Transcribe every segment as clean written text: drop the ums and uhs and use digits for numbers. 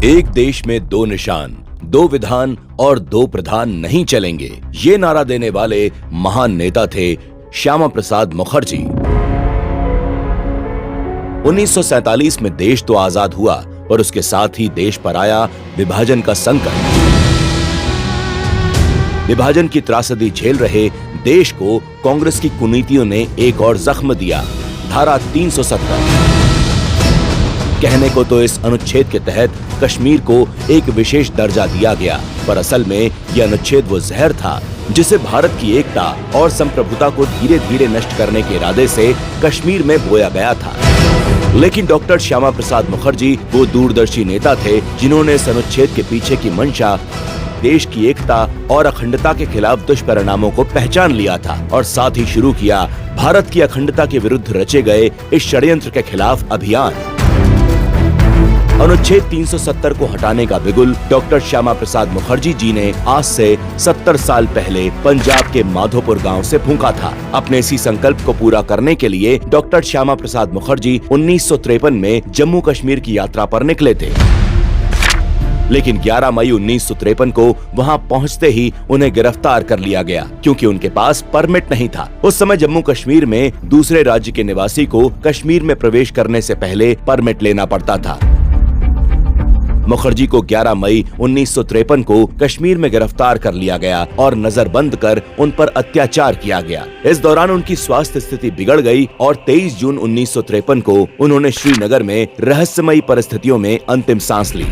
एक देश में दो निशान, दो विधान और दो प्रधान नहीं चलेंगे, ये नारा देने वाले महान नेता थे श्यामा प्रसाद मुखर्जी। 1947 में देश तो आजाद हुआ, पर उसके साथ ही देश पर आया विभाजन का संकट। विभाजन की त्रासदी झेल रहे देश को कांग्रेस की कुनीतियों ने एक और जख्म दिया, धारा 370। कहने को तो इस अनुच्छेद के तहत कश्मीर को एक विशेष दर्जा दिया गया, पर असल में यह अनुच्छेद वो जहर था जिसे भारत की एकता और संप्रभुता को धीरे धीरे नष्ट करने के इरादे से कश्मीर में बोया गया था। लेकिन डॉक्टर श्यामा प्रसाद मुखर्जी वो दूरदर्शी नेता थे जिन्होंने इस अनुच्छेद के पीछे की मंशा, देश की एकता और अखंडता के खिलाफ दुष्परिणामों को पहचान लिया था और साथ ही शुरू किया भारत की अखंडता के विरुद्ध रचे गए इस षड्यंत्र के खिलाफ अभियान। अनुच्छेद 370 को हटाने का बिगुल डॉक्टर श्यामा प्रसाद मुखर्जी जी ने आज से 70 साल पहले पंजाब के माधोपुर गांव से फूंका था। अपने इसी संकल्प को पूरा करने के लिए डॉक्टर श्यामा प्रसाद मुखर्जी 1953 में जम्मू कश्मीर की यात्रा पर निकले थे। लेकिन 11 मई 1953 को वहां पहुंचते ही उन्हें गिरफ्तार कर लिया गया, क्योंकि उनके पास परमिट नहीं था। उस समय जम्मू कश्मीर में दूसरे राज्य के निवासी को कश्मीर में प्रवेश करने से पहले परमिट लेना पड़ता था। मुखर्जी को 11 मई 1953 को कश्मीर में गिरफ्तार कर लिया गया और नजरबंद कर उन पर अत्याचार किया गया। इस दौरान उनकी स्वास्थ्य स्थिति बिगड़ गई और 23 जून 1953 को उन्होंने श्रीनगर में रहस्यमयी परिस्थितियों में अंतिम सांस ली।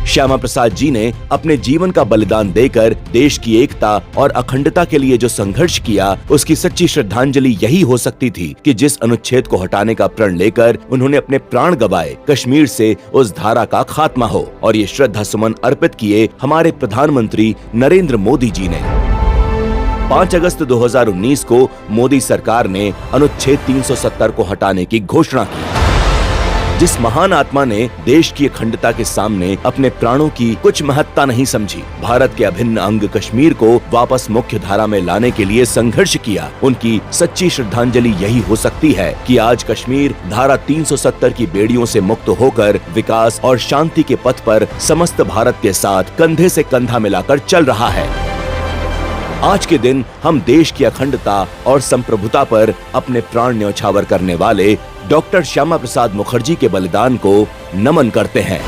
श्यामा प्रसाद जी ने अपने जीवन का बलिदान देकर देश की एकता और अखंडता के लिए जो संघर्ष किया, उसकी सच्ची श्रद्धांजलि यही हो सकती थी कि जिस अनुच्छेद को हटाने का प्रण लेकर उन्होंने अपने प्राण गंवाए, कश्मीर से उस धारा का खात्मा हो। और ये श्रद्धा सुमन अर्पित किए हमारे प्रधानमंत्री नरेंद्र मोदी जी ने। 5 अगस्त 2019 को मोदी सरकार ने अनुच्छेद 370 को हटाने की घोषणा की। जिस महान आत्मा ने देश की अखंडता के सामने अपने प्राणों की कुछ महत्ता नहीं समझी, भारत के अभिन्न अंग कश्मीर को वापस मुख्य धारा में लाने के लिए संघर्ष किया, उनकी सच्ची श्रद्धांजलि यही हो सकती है कि आज कश्मीर धारा 370 की बेड़ियों से मुक्त होकर विकास और शांति के पथ पर समस्त भारत के साथ कंधे से कंधा मिलाकर चल रहा है। आज के दिन हम देश की अखंडता और संप्रभुता पर अपने प्राण न्यौछावर करने वाले डॉक्टर श्यामा प्रसाद मुखर्जी के बलिदान को नमन करते हैं।